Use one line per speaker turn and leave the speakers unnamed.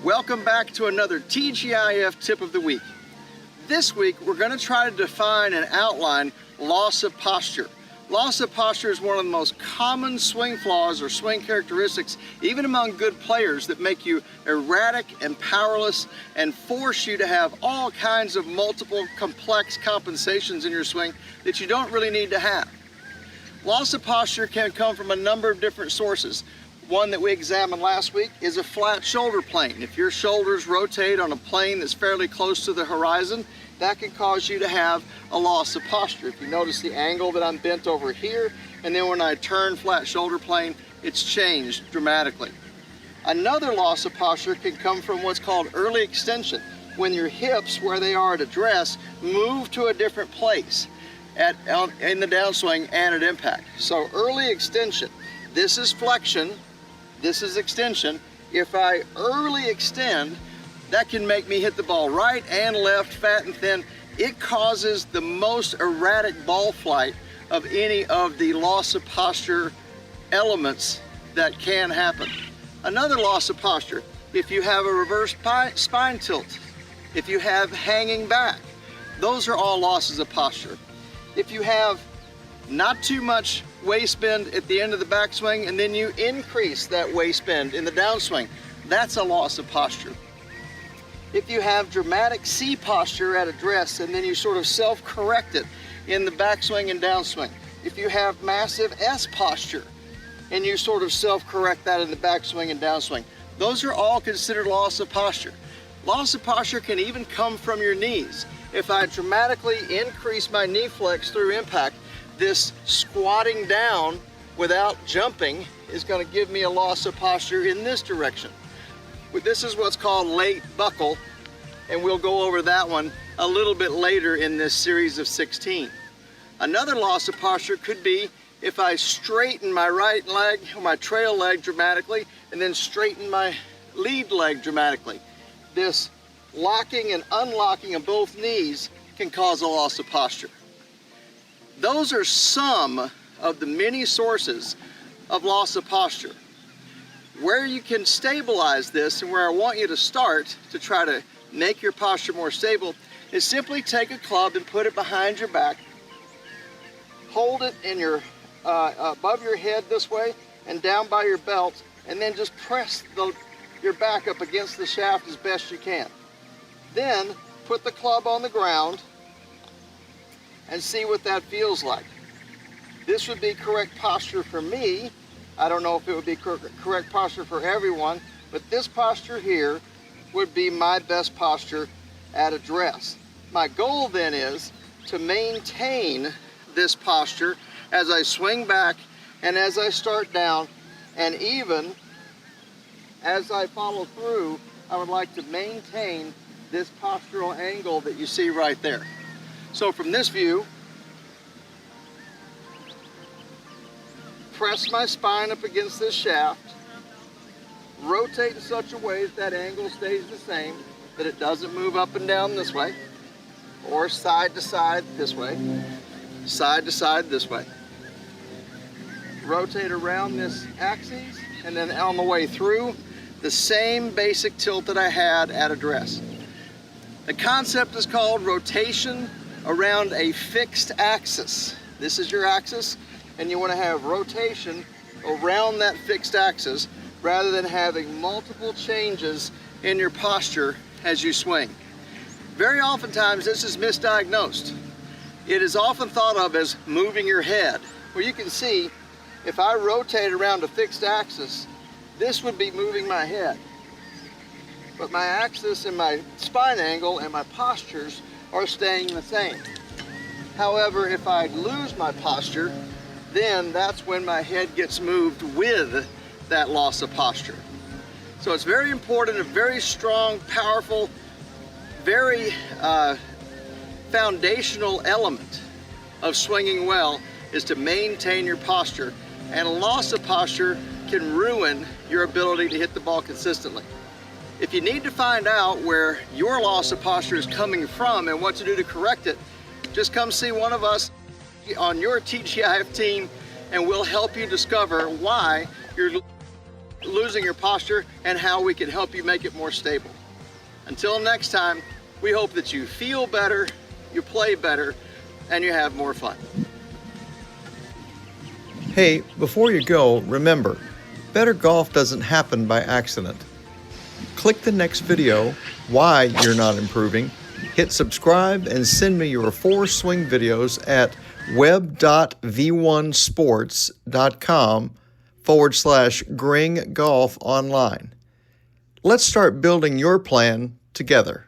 Welcome back to another TGIF tip of the week. This week we're going to try to define and outline loss of posture. Loss of posture is one of the most common swing flaws or swing characteristics, even among good players, that make you erratic and powerless and force you to have all kinds of multiple complex compensations in your swing that you don't really need to have. Loss of posture can come from a number of different sources. One that we examined last week is a flat shoulder plane. If your shoulders rotate on a plane that's fairly close to the horizon, that can cause you to have a loss of posture. If you notice the angle that I'm bent over here, and then when I turn flat shoulder plane, it's changed dramatically. Another loss of posture can come from what's called early extension, when your hips, where they are at address, move to a different place in the downswing and at impact. So early extension, this is flexion, this is extension. If I early extend, that can make me hit the ball right and left, fat and thin. It causes the most erratic ball flight of any of the loss of posture elements that can happen. Another loss of posture, if you have a reverse spine tilt, if you have hanging back, those are all losses of posture. If you have not too much waist bend at the end of the backswing and then you increase that waist bend in the downswing, that's a loss of posture. If you have dramatic C posture at address and then you sort of self-correct it in the backswing and downswing. If you have massive S posture and you sort of self-correct that in the backswing and downswing, those are all considered loss of posture. Loss of posture can even come from your knees. If I dramatically increase my knee flex through impact, this squatting down without jumping is going to give me a loss of posture in this direction. This is what's called late buckle, and we'll go over that one a little bit later in this series of 16. Another loss of posture could be if I straighten my right leg or my trail leg dramatically and then straighten my lead leg dramatically. This locking and unlocking of both knees can cause a loss of posture. Those are some of the many sources of loss of posture. Where you can stabilize this and where I want you to start to try to make your posture more stable is simply take a club and put it behind your back, hold it in your above your head this way and down by your belt, and then just press your back up against the shaft as best you can. Then put the club on the ground and see what that feels like. This would be correct posture for me. I don't know if it would be correct posture for everyone, but this posture here would be my best posture at address. My goal then is to maintain this posture as I swing back and as I start down, and even as I follow through, I would like to maintain this postural angle that you see right there. So from this view, press my spine up against this shaft, rotate in such a way that that angle stays the same, that it doesn't move up and down this way, or side to side this way, side to side this way. Rotate around this axis, and then on the way through, the same basic tilt that I had at address. The concept is called rotation around a fixed axis. This is your axis, and you want to have rotation around that fixed axis rather than having multiple changes in your posture as you swing. Very oftentimes this is misdiagnosed. It is often thought of as moving your head. Well, you can see if I rotate around a fixed axis, this would be moving my head. But my axis and my spine angle and my postures are staying the same. However, if I lose my posture, then that's when my head gets moved with that loss of posture. So it's very important, a very strong, powerful, very foundational element of swinging well is to maintain your posture, and a loss of posture can ruin your ability to hit the ball consistently. If you need to find out where your loss of posture is coming from and what to do to correct it, just come see one of us on your TGIF team and we'll help you discover why you're losing your posture and how we can help you make it more stable. Until next time, we hope that you feel better, you play better, and you have more fun.
Hey, before you go, remember, better golf doesn't happen by accident. Click the next video, Why You're Not Improving, hit subscribe, and send me your 4 swing videos at web.v1sports.com/Gring Golf Online. Let's start building your plan together.